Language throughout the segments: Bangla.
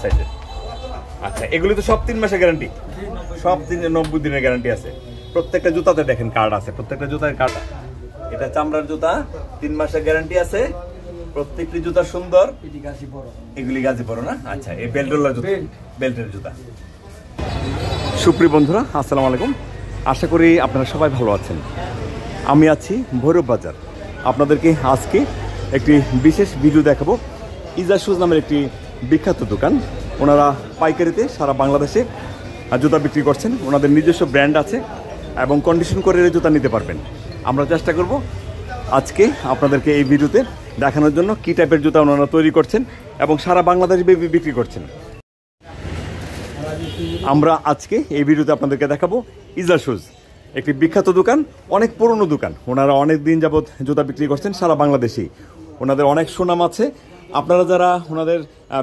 সাইজের। আচ্ছা, এগুলি তো সব 3 মাসের গ্যারান্টি, সব 90 দিনের গ্যারান্টি আছে। প্রত্যেকটা জুতাতে দেখেন কার্ড আছে, প্রত্যেকটা জুতার কার্ড। এটা চামড়ার জুতা, 3 মাসের গ্যারান্টি আছে। প্রত্যেকটি জুতা সুন্দর। এগুলি গাজি পরো না? আচ্ছা, এই বেল্টওয়ালা জুতা, বেল্টের জুতা। সুপ্রিয় বন্ধুরা, আসসালামু আলাইকুম। আশা করি আপনারা সবাই ভালো আছেন। আমি আছি ভৈরব বাজার। আপনাদেরকে আজকে একটি বিশেষ ভিডিও দেখাবো। ইজা শুজ নামের একটি বিখ্যাত দোকান। ওনারা পাইকারিতে সারা বাংলাদেশে জুতা বিক্রি করছেন। ওনাদের নিজস্ব ব্র্যান্ড আছে এবং কন্ডিশন করে জুতা নিতে পারবেন। আমরা চেষ্টা করব আজকে আপনাদেরকে এই ভিডিওতে দেখানোর জন্য কী টাইপের জুতা ওনারা তৈরি করছেন এবং সারা বাংলাদেশ বিক্রি করছেন। আমরা আজকে এই ভিডিওতে আপনাদেরকে দেখাবো ইজা শুজ, একটি বিখ্যাত দোকান, অনেক পুরনো দোকান। ওনারা অনেক দিন যাবৎ জুতা বিক্রি করছেন সারা বাংলাদেশেই। ওনাদের অনেক সুনাম আছে। আপনারা যারা ওনাদের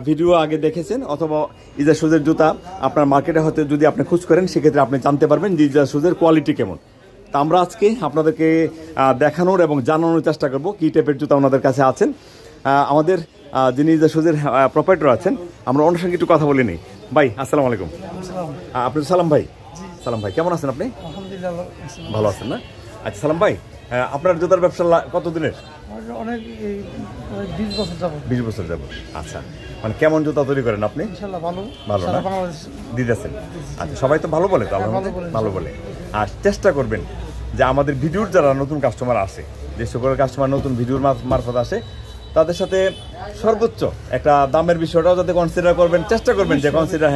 ভিডিও আগে দেখেছেন অথবা ইজা শুজের জুতা আপনার মার্কেটে হয়তো যদি আপনি খোঁজ করেন, সেক্ষেত্রে আপনি জানতে পারবেন যে ইজা শুজের কোয়ালিটি কেমন। তা আমরা আজকে আপনাদেরকে দেখানোর এবং জানানোর চেষ্টা করব কী টাইপের জুতা ওনাদের কাছে আছেন। আমাদের যিনি ইজা শুজের প্রোপাইটর আছেন, আমরা ওনার সঙ্গে একটু কথা বলে নিই। ভাই, আসসালামু আলাইকুম। আপনি সালাম ভাই। সালাম ভাই, কেমন আছেন আপনি? ভালো আছেন না? আচ্ছা সালাম ভাই, আপনার জুতার ব্যবসা কত দিনের? অনেক 20 বছর যাব। আচ্ছা, মানে কেমন জুতা তৈরি করেন আপনি? ভালো না? দিতেছেন। আচ্ছা, সবাই তো ভালো বলে, তো ভালো বলে। আর চেষ্টা করবেন যে আমাদের ভিডিওর যারা নতুন কাস্টমার আসে, যে সকল কাস্টমার নতুন ভিডিওর মারফত আসে, তাদের সাথে সর্বোচ্চ একটা দামের বিষয়টাও যাতে কনসিডার করবেন, চেষ্টা করবেন যে কনসিডার,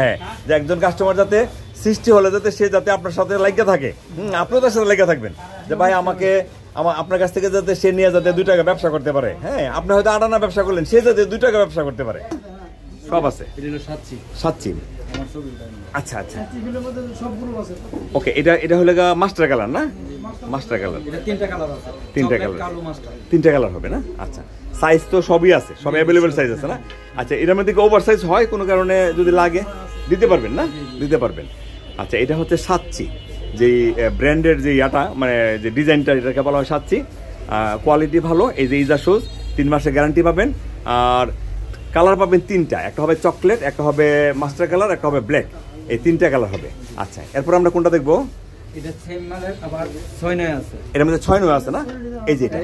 যে একজন কাস্টমার যাতে সৃষ্টি হলে যাতে সে যাতে আপনার সাথে লেগে থাকে, আপনিও তার সাথে লেগে থাকবেন যে ভাই আপনার কাছ থেকে যাতে সে নিয়ে যাতে 2 টাকা ব্যবসা করতে পারে। আপনি হয়তো 8 আনা ব্যবসা করলেন, সে যাতে 2 টাকা ব্যবসা করতে পারে। সব আছে। সাচ্চি। আচ্ছা আচ্ছা, ওকে। এটা হলো মাস্টার কালার না? Master colour. তিনটা কালার হবে না? আচ্ছা, সাইজ তো সবই আছে, সব অ্যাভেলেবেল সাইজ আছে না? আচ্ছা, এটার মধ্যে কি ওভার সাইজ হয় কোনো কারণে যদি লাগে? দিতে পারবেন না? দিতে পারবেন। আচ্ছা, এটা হচ্ছে সাচ্চি, যে ব্র্যান্ডের যে ইয়াটা, মানে যে ডিজাইনটা, এটাকে বলা হয় সাচ্চি। কোয়ালিটি ভালো। এই যে ইজা শুজ 3 মাসের গ্যারান্টি পাবেন। আর কালার পাবেন 3টা, একটা হবে চকলেট, একটা হবে মাস্টার কালার, একটা হবে ব্ল্যাক। এই 3টা কালার হবে। আচ্ছা, এরপর আমরা কোনটা দেখবো? এটার মধ্যে 6-9 আছে না? এই যে এটা।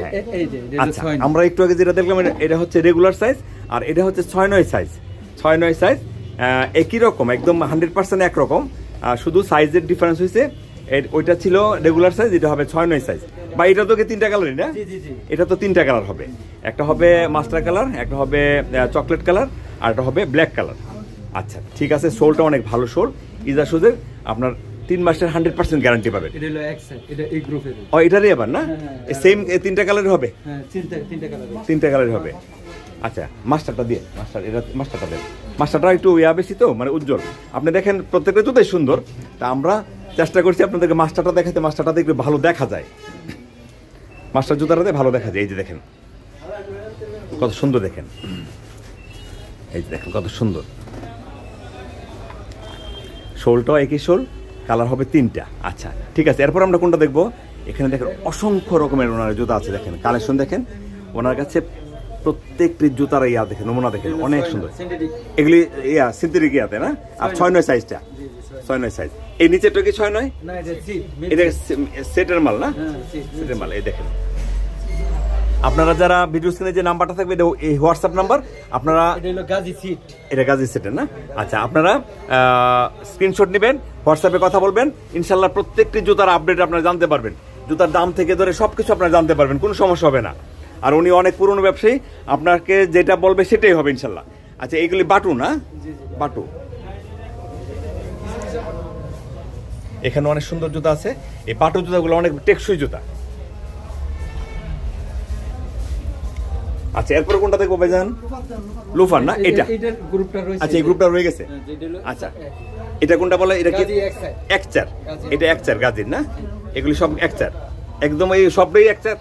আচ্ছা, আমরা একটু আগে যেটা দেখলাম এটা হচ্ছে রেগুলার সাইজ, আর এটা হচ্ছে 6-9 সাইজ। 6-9 সাইজ একই রকম, একদম 100% একরকম, শুধু সাইজের ডিফারেন্স হয়েছে। ওইটা ছিল রেগুলার সাইজ, এটা হবে 6-9 সাইজ। বা এটা তো 3টা কালারই না? এটা তো 3টা কালার হবে। একটা হবে মাস্টার কালার, একটা হবে চকলেট কালার, আর একটা হবে ব্ল্যাক কালার। আচ্ছা, ঠিক আছে। সোলটা অনেক ভালো সোল। ইজা শুজের আপনার 3 মাসের 100% গ্যারান্টি পাবেন। এটারই আবার না? সেম 3টা কালার হবে? 3টা কালার হবে। আচ্ছা, মাস্টারটা দিয়ে, মাস্টারটা দেন। মাস্টারটা একটু বেশি তো, মানে উজ্জ্বল। আপনি দেখেন প্রত্যেকটা জুতাই সুন্দর। তা আমরা চেষ্টা করছি আপনাদেরকে মাস্টারটা দেখাতে। মাস্টারটা দেখলে ভালো দেখা যায়, মাস্টার জুতাটাতে ভালো দেখা যায়। এই যে দেখেন কত সুন্দর, দেখেন এই যে দেখেন কত সুন্দর। শোলটাও একই শোল, কালার হবে 3টা। আচ্ছা, ঠিক আছে। এরপর আমরা কোনটা দেখবো? এখানে দেখেন অসংখ্য রকমের ওনার জুতা আছে। দেখেন কালেকশন, দেখেন ওনার কাছে প্রত্যেকটি জুতার দেখেন, নমুনা দেখেন, অনেক সুন্দর। এগুলি সিনথেটিক ইয়াতে না? আর 6-9 সাইজটা, 6-9 সাইজ। এই নিচেটা কি 6-9? এটা সেটের মাল না? সেটের মাল। এই দেখেন, আপনারা যারা ভিডিও স্ক্রিনে যে নাম্বারটা থাকবে, এটা এই হোয়াটসঅ্যাপ নাম্বার। আপনারা এটা গাজি সেটের না? আচ্ছা, আপনারা স্ক্রিনশট নেবেন, হোয়াটসঅ্যাপে কথা বলবেন। ইনশাল্লাহ প্রত্যেকটি জুতার আপডেট আপনারা জানতে পারবেন। জুতার দাম থেকে ধরে সবকিছু আপনারা জানতে পারবেন, কোনো সমস্যা হবে না। আর উনি অনেক পুরনো ব্যবসায়ী, আপনাকে যেটা বলবে সেটাই হবে ইনশাল্লাহ। আচ্ছা, এইগুলি বাটু না? বাটু। এখানে অনেক সুন্দর জুতা আছে। এই বাটু জুতাগুলো অনেক টেকসই জুতা। আচ্ছা, এরপরে কোনটা দেখবো ভাইজান? লোফার না? এটা। আচ্ছা, এই গ্রুপটা রয়ে গেছে। আচ্ছা, এটা কোনটা বলে? এটা কি একচার? এটা একচার গাজির না? এগুলি সব একচার, একদম এই সবটাই একচার।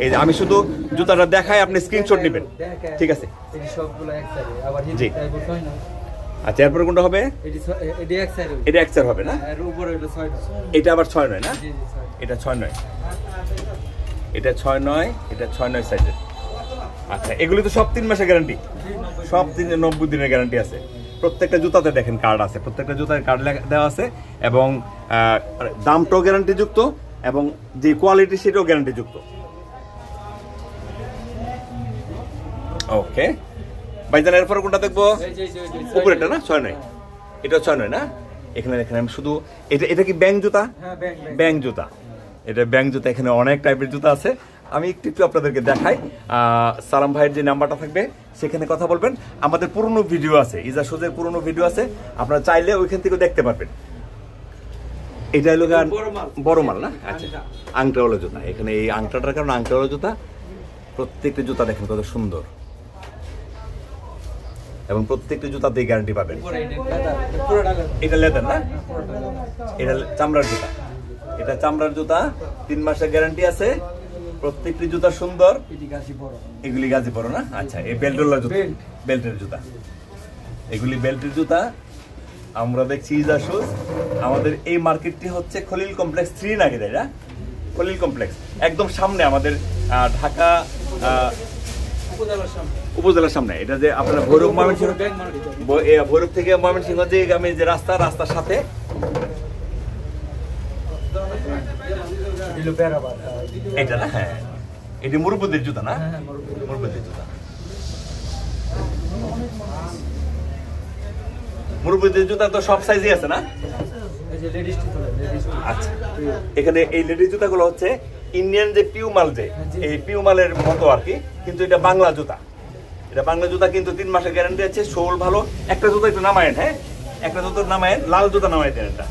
এই যে আমি শুধু জুতাটা দেখাই, আপনি স্ক্রিনশট নেবেন, ঠিক আছে? জি। আচ্ছা, এরপরে কোনটা হবে? এটা একচার হবে না? এটা আবার 6-9 না? এটা 6-9, এটা 6-9, এটা 6-9 সাইজের। আচ্ছা, এগুলি তো সব 3 মাসের গ্যারান্টি, সব দিনে 90 দিনের গ্যারান্টি আছে। প্রত্যেকটা জুতাতে দেখেন কার্ড আছে, প্রত্যেকটা জুতায় কার্ড দেওয়া আছে, এবং দামটাও গ্যারান্টি যুক্ত এবং যে কোয়ালিটি সেটাও গ্যারান্টি যুক্ত। ওকে ভাইজান, এরপর কোনটা দেখবো? উপরেটা না 6-9, এটা 6-9 না? এখানে দেখেন আমি শুধু এটা কি ব্যাং জুতা? ব্যাং জুতা, এটা ব্যাং জুতা। এখানে অনেক টাইপের জুতা আছে, আমি একটু আপনাদেরকে দেখাই। সালাম ভাইয়ের যে নাম্বারটা থাকবে সেখানে কথা বলবেন। আমাদের পুরনো ভিডিও আছে, ইজা শুজের পুরনো ভিডিও আছে, আপনারা চাইলে ওইখান থেকে দেখতে পারবেন। এটা হলো বড় মাল না? আচ্ছা, আংটাওয়ালা জুতা। এখানে এই আংটাটার কারণে আংটাওয়ালা জুতা। প্রত্যেকটা জুতা দেখেন কত সুন্দর, এবং প্রত্যেকটা জুতাতেই গ্যারান্টি পাবেন। এটা লেদার না? এটা চামড়ার জুতা, এটা চামড়ার জুতা, 3 মাসের গ্যারান্টি আছে। প্রত্যেকটি জুতা সুন্দর। এগুলি গাজী বড় না? আচ্ছা, এই বেল্টওয়ালা জুতা, বেল্টের জুতা, এগুলি বেল্টের জুতা। আমরা দেখছি ইজা শুজ। আমাদের এই মার্কেটটি হচ্ছে খলিল কমপ্লেক্স 3 নাকি, তাই না? খলিল কমপ্লেক্স একদম সামনে, আমাদের ঢাকা উপজেলার সামনে। এটা যে আপনারা ভৈরব ময়মনসিংহ, ভৈরব থেকে ময়মনসিংহ যে আমি যে রাস্তার সাথে এটা না? হ্যাঁ, এটি মুরব্বিদের জুতা না? মুরব্বিদের জুতা, মুরব্বিদের জুতা তো সব সাইজই আছে না? আচ্ছা, এখানে এই লেডিস জুতাগুলো হচ্ছে ইন্ডিয়ান যে পিউমাল, যে এই পিউমালের মতো আর কি, কিন্তু এটা বাংলা জুতা। এটা বাংলা জুতা, কিন্তু 3 মাসের গ্যারান্টি আছে। সোল ভালো। একটা জুতা একটু নামায়েন, হ্যাঁ, একটা জুতো নামায়েন, লাল জুতা নামাই দেন এটা।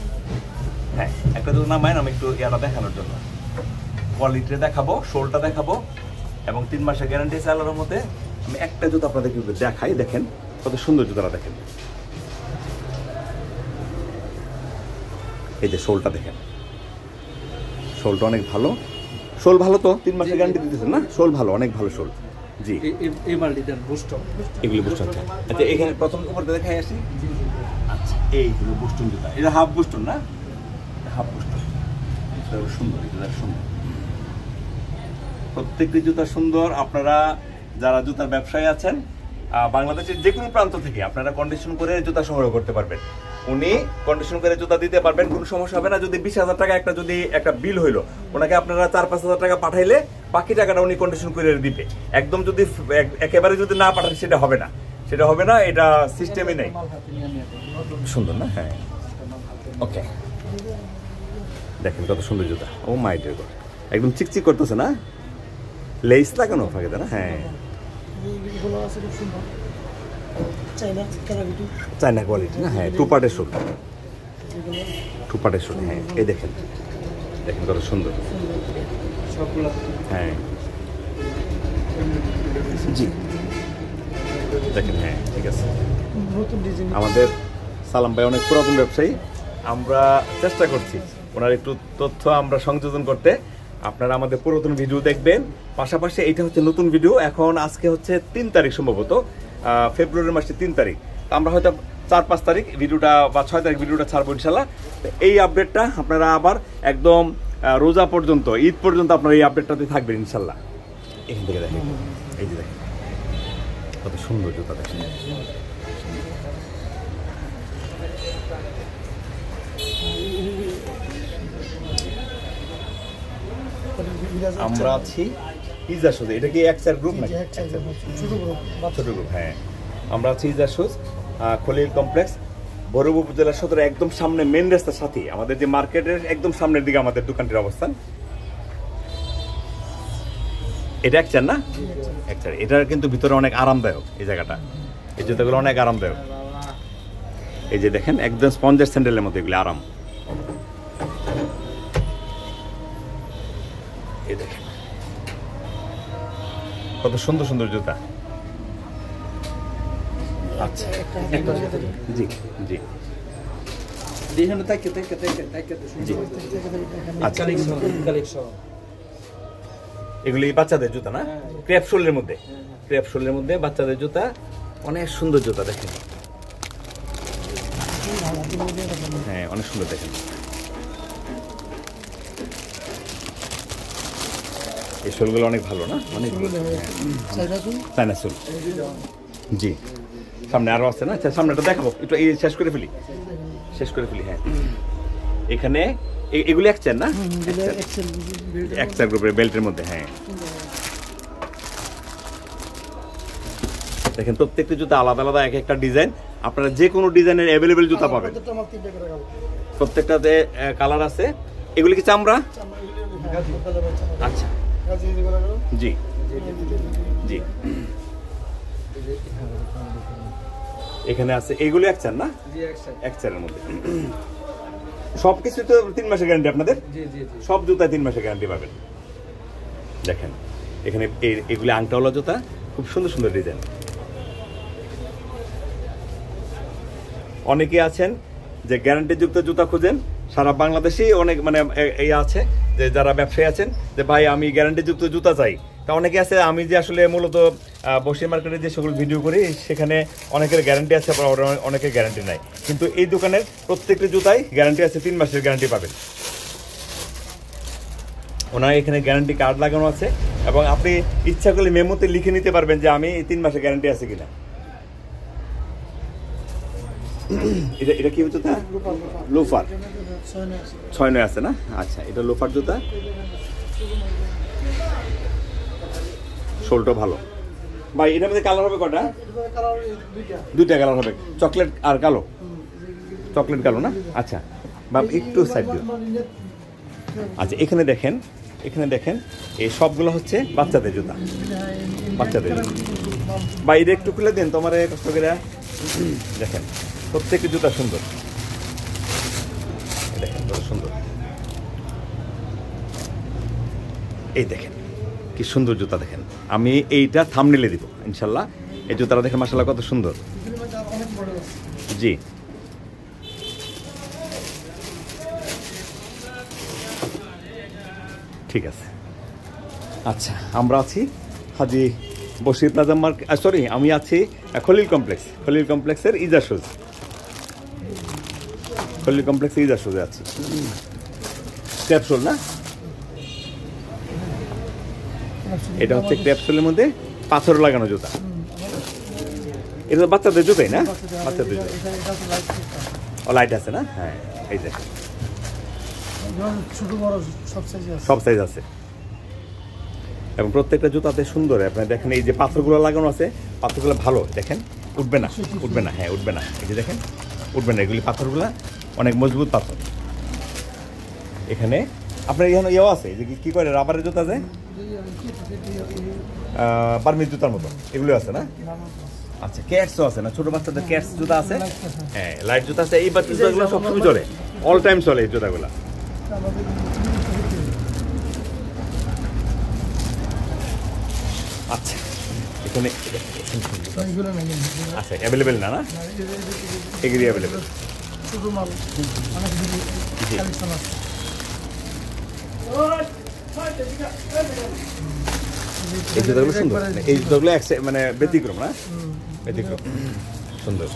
হ্যাঁ, একটা জুতো নামায়েন, আমি একটু ইয়াটা দেখানোর জন্য কোয়ালিটি দেখাবো, সোলটা দেখাবো, এবং 3 মাসের গ্যারান্টি আছে আল্লাহর রহমতে। আমি একটা জুতো আপনাদেরকে দেখাই, দেখেন কত সুন্দর জুতাটা দেখেন। এই যে সোলটা দেখেন, সোলটা অনেক ভালো। সোল ভালো তো 3 মাসের গ্যারান্টি দিতেছেন না? সোল ভালো, অনেক ভালো সোল। জি, এই মালটি দেন বুস্টন, এগুলি বুস্টন। আচ্ছা, এখানে প্রথম উপরটা দেখাই আসি। আচ্ছা, এই হলো বুস্টন জুতা। এটা হাফ বুস্টন না? হাফ বুস্টন। এটা সুন্দর, এটা সুন্দর। প্রত্যেকটি জুতা সুন্দর। আপনারা যারা জুতার ব্যবসায়ী আছেন, বাংলাদেশের যে কোনো প্রান্ত থেকে আপনারা কন্ডিশন করে জুতা সংগ্রহ করতে পারবেন। উনি কন্ডিশন করে জুতা দিতে পারবেন, কোনো সমস্যা হবে না। যদি 20,000 টাকা একটা বিল হইলো, ওনাকে আপনারা 4-5 হাজার টাকা পাঠাইলে বাকি টাকাটা উনি কন্ডিশন করে দিবে। একদম যদি একেবারে যদি না পাঠান সেটা হবে না, সেটা হবে না, এটা সিস্টেমই নেই। সুন্দর না? হ্যাঁ, ওকে, দেখেন কত সুন্দর জুতা। ও মাই ডিয়ার গড, একদম চিকচিক করতেছে না? লেস লাগানো ফাঁকে না? হ্যাঁ, চায়না কোয়ালিটি না? হ্যাঁ, 2 পার্টের শোল, 2 পার্টের শোল। হ্যাঁ, এই দেখেন, দেখেন কত সুন্দর। হ্যাঁ, জি, দেখেন। হ্যাঁ, ঠিক আছে। আমাদের সালাম ভাই অনেক পুরাতন ব্যবসায়ী, আমরা চেষ্টা করছি ওনার একটু তথ্য আমরা সংযোজন করতে। আপনারা আমাদের পুরাতন ভিডিও দেখবেন, পাশাপাশি এইটা হচ্ছে নতুন ভিডিও। এখন আজকে হচ্ছে 3 তারিখ, সম্ভবত ফেব্রুয়ারি মাসের 3 তারিখ। তো আমরা হয়তো 4-5 তারিখ ভিডিওটা বা 6 তারিখ ভিডিওটা ছাড়বো ইনশাল্লাহ। এই আপডেটটা আপনারা আবার একদম রোজা পর্যন্ত, ঈদ পর্যন্ত আপনারা এই আপডেটটাতে থাকবেন ইনশাল্লাহ। এখান থেকে দেখেন, এই যে দেখেন কত সুন্দর জুতা দেখেন। আমরা আছি ইজা শুজ। এটা কি এক্সআর গ্রুপ নাকি? ছোট গ্রুপ। হ্যাঁ, আমরা আছি ইজা শুজ, খলিল কমপ্লেক্স, ভৈরব উপজেলার সদরে একদম সামনে, মেন রাস্তার সাথে, আমাদের যে মার্কেটের একদম সামনের দিকে আমাদের দোকানটির অবস্থান। এটা এক্সআর না? এক্সআর। এটার কিন্তু ভিতরে অনেক আরামদায়ক, এই জায়গাটা, এই জুতাগুলো অনেক আরামদায়ক। এই যে দেখেন, একদম স্পঞ্জের স্যান্ডেলের মতো এগুলি আরাম। এই দেখেন কত সুন্দর সুন্দর জুতা। আচ্ছা, জি জি, এগুলি বাচ্চাদের জুতা না? ক্রেপ শোলের মধ্যে, ক্রেপ শোলের মধ্যে বাচ্চাদের জুতা, অনেক সুন্দর জুতা দেখেন। হ্যাঁ, অনেক সুন্দর দেখেন। এই শোলগুলো অনেক ভালো না? অনেক চায়না শোল। জি। সামনে আরো আছে না? আচ্ছা সামনেটা দেখাবো একটু, এই শেষ করে ফেলি হ্যাঁ। এখানে এগুলি এক্সেল না? এক্সেল গ্রুপের বেল্টের মধ্যে, হ্যাঁ। দেখেন প্রত্যেকটা জুতা আলাদা আলাদা এক একটা ডিজাইন, আপনারা যে কোনো ডিজাইনের অ্যাভেলেবেল জুতা পাবেন। প্রত্যেকটাতে কালার আছে। এগুলি কি চামড়া? আচ্ছা জি জি, এখানে আছে এইগুলি একচার না? একচারের মধ্যে সবকিছু তো 3 মাসের গ্যারান্টি আপনাদের? সব জুতায় 3 মাসের গ্যারান্টি পাবেন। দেখেন এখানে এগুলি আংটাওয়ালা জুতা, খুব সুন্দর সুন্দর ডিজাইন। অনেকে আছেন যে গ্যারান্টিযুক্ত জুতা খুঁজেন, সারা বাংলাদেশে অনেক মানে এই আছে যে যারা ব্যবসায়ী আছেন যে ভাই আমি গ্যারান্টিযুক্ত জুতা চাই। তা অনেকে আছে, আমি যে আসলে মূলত বসির মার্কেটে যে সকল ভিডিও করি সেখানে অনেকের গ্যারান্টি আছে, আবার অনেকের গ্যারান্টি নাই, কিন্তু এই দোকানের প্রত্যেকটি জুতাই গ্যারান্টি আছে, 3 মাসের গ্যারান্টি পাবেন। ওনার এখানে গ্যারান্টি কার্ড লাগানো আছে এবং আপনি ইচ্ছা করলে মেমোতে লিখে নিতে পারবেন যে আমি 3 মাসের গ্যারান্টি আছে কিনা। এটা কি জুতা? লোফার 6-9 আছে না? আচ্ছা এটা লোফার জুতা, সোলটা ভালো। ভাই এটার মধ্যে কালার হবে কটা? 2টা কালার হবে, চকলেট আর কালো। চকলেট কালো না? আচ্ছা বাপ একটু সাইড দিও। আচ্ছা এখানে দেখেন এই সবগুলো হচ্ছে বাচ্চাদের জুতা, বাচ্চাদের। ভাই এটা একটু খুলে দেন তোমার কষ্ট করে। দেখেন প্রত্যেকটি জুতা সুন্দর, দেখেন কত সুন্দর। এই দেখেন কি সুন্দর জুতা, দেখেন আমি এইটা থাম্বনেলে দিব ইনশাল্লাহ। এই জুতাটা দেখেন মাশাআল্লাহ কত সুন্দর। জি ঠিক আছে। আচ্ছা আমরা আছি হাজি বশির প্লাজা মার্কেট, সরি আমি আছি খলিল কমপ্লেক্সের ইজা শুজ, খলিল কমপ্লেক্সের ইজা শুজে আছি। ক্যাপসুল না? এটা হচ্ছে ক্যাপসুলের মধ্যে পাথর লাগানো জুতা। এটা বাচ্চাদের জুতাই না? বাচ্চাদের জুতা। ও লাইট আছে না? হ্যাঁ এই দেখেন সব সাইজ আছে এবং প্রত্যেকটা জুতাতে সুন্দর। আপনি দেখেন এই যে পাথরগুলো লাগানো আছে, পাথরগুলো ভালো, দেখেন উঠবে না, হ্যাঁ উঠবে না। এই যে দেখেন উঠবে না, এগুলি পাথরগুলো অনেক মজবুত পাথর। এখানে আপনার এখানে ইয়েও আছে যে কি করে রাবারের জুতা আছে, বার্মিজ জুতার মতো, এগুলো আছে না? আচ্ছা ক্যাটসও আছে না? ছোট বাচ্চাদের ক্যাটস জুতা আছে, হ্যাঁ লাইট জুতা আছে। এই বাচ্চা জুতাগুলো সবসময় চলে, অল টাইম চলে এই জুতাগুলো। আচ্ছা এখানে আচ্ছা অ্যাভেলেবেল না? এগুলি অ্যাভেলেবেল। এই জুতাগুলো সুন্দর, এই জুতাগুলো মানে ব্যতিক্রম না? ব্যতিক্রম সুন্দর।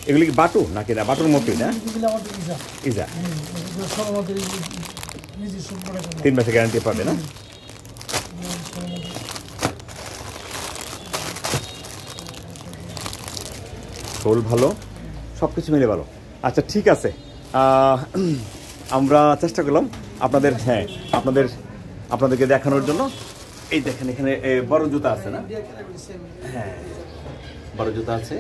এগুলি কি বাটু নাকি না? বাটুর মতোই না? ইজা 3 মাসের গ্যারান্টি পাবে না? সোল ভালো, সবকিছু মিলে ভালো। আচ্ছা ঠিক আছে, আমরা চেষ্টা করলাম আপনাদের, হ্যাঁ আপনাদেরকে দেখানোর জন্য। এই দেখেন এখানে বড় জুতা আছে না? হ্যাঁ বড় জুতা আছে।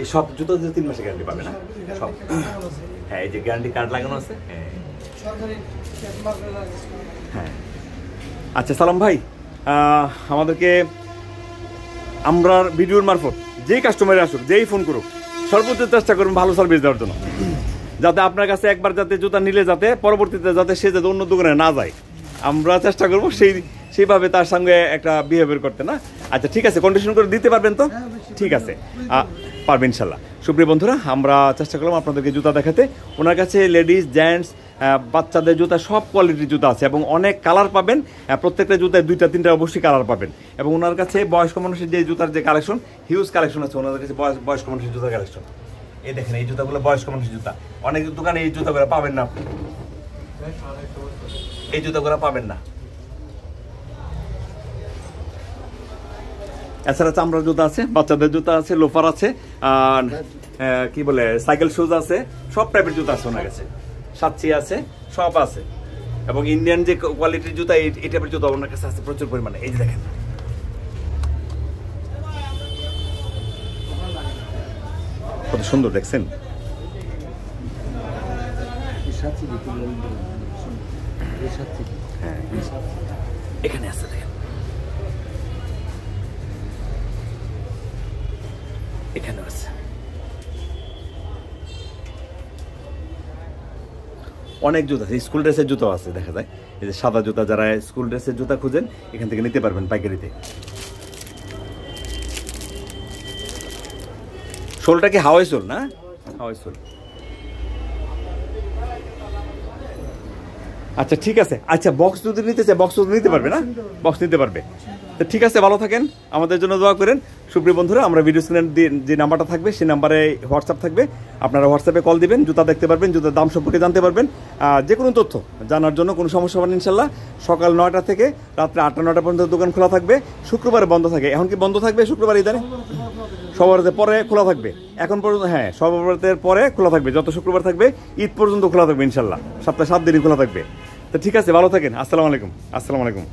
এই সব জুতো 3 মাসের গ্যারান্টি পাবে না? সব, হ্যাঁ এই যে গ্যারান্টি কার্ড লাগানো আছে। হ্যাঁ আচ্ছা সালাম ভাই, আমাদেরকে আমরা ভিডিওর মারফত যেই কাস্টমার আসুক, যেই ফোন করুক, সর্বোচ্চ চেষ্টা করুন ভালো সার্ভিস দেওয়ার জন্য, যাতে আপনার কাছে একবার যাতে জুতা নিলে যাতে পরবর্তীতে যাতে সে যাতে অন্য দোকানে না যায়, আমরা চেষ্টা করবো সেইভাবে তার সঙ্গে একটা বিহেভিয়ার করতে না। আচ্ছা ঠিক আছে, কন্ডিশন করে দিতে পারবেন তো? ঠিক আছে পারবেন ইনশাল্লাহ। সুপ্রিয় বন্ধুরা, আমরা চেষ্টা করলাম আপনাদেরকে জুতা দেখাতে। ওনার কাছে লেডিস, জেন্টস, বাচ্চাদের জুতা সব কোয়ালিটির জুতা আছে এবং অনেক কালার পাবেন। প্রত্যেকটা জুতায় 2-3টা অবশ্যই কালার পাবেন। এবং ওনার কাছে বয়স্ক মানুষের যে জুতার যে কালেকশন, হিউজ কালেকশন আছে ওনাদের কাছে, বয়স্ক মানুষের জুতার কালেকশন। এই দেখেন এই জুতাগুলো বয়স্ক মানুষের জুতা, অনেক দোকানে এই জুতাগুলো পাবেন না আপনি, এই জুতাগুলো পাবেন না। এছাড়া চামড়ার জুতা আছে, বাচ্চাদের জুতা আছে, লোফার আছে, আর কি বলে সাইকেল শুজ আছে, সব টাইপের জুতা আছে ওনার কাছে, সাচ্চি আছে, সব আছে। এবং ইন্ডিয়ান যে কোয়ালিটির জুতা এই টাইপের জুতা ওনার কাছে আছে প্রচুর পরিমাণে। এই যে দেখেন কত সুন্দর, দেখছেন? হ্যাঁ এখানে আছে, দেখেন এখানে আছে। অনেক জুতা আছে, স্কুল ড্রেসের জুতো আছে দেখা যায়। এই যে সাদা জুতা, যারা স্কুল ড্রেসের জুতা খুঁজেন এখান থেকে নিতে পারবেন পাইকারিতে। শোলটা কি হাওয়াই শোল না? হাওয়াই শোল। আচ্ছা ঠিক আছে, আচ্ছা বক্স যদি নিতে চাই বক্স নিতে পারবে না? বক্স নিতে পারবে। তো ঠিক আছে, ভালো থাকেন, আমাদের জন্য দোয়া করেন। সুপ্রিয় বন্ধুরা, আমরা ভিডিও স্ক্রিনে যে নাম্বারটা থাকবে সেই নাম্বারে হোয়াটসঅ্যাপ থাকবে, আপনারা হোয়াটসঅ্যাপে কল দিবেন, জুতা দেখতে পারবেন, জুতার দাম সম্পর্কে জানতে পারবেন। যে কোনো তথ্য জানার জন্য কোনো সমস্যা হবে না ইনশাল্লাহ। সকাল 9টা থেকে রাত্রে 8টা-9টা পর্যন্ত দোকান খোলা থাকবে। শুক্রবারে বন্ধ থাকে। এখন কি বন্ধ থাকবে শুক্রবার ইদানে? সবার পরে খোলা থাকবে এখন পর্যন্ত। হ্যাঁ, সবার পরে খোলা থাকবে, যত শুক্রবার থাকবে ঈদ পর্যন্ত খোলা থাকবে ইনশাল্লাহ। সপ্তাহে 7 দিনই খোলা থাকবে। তো ঠিক আছে, ভালো থাকেন। আসসালামু আলাইকুম। আসসালামু আলাইকুম।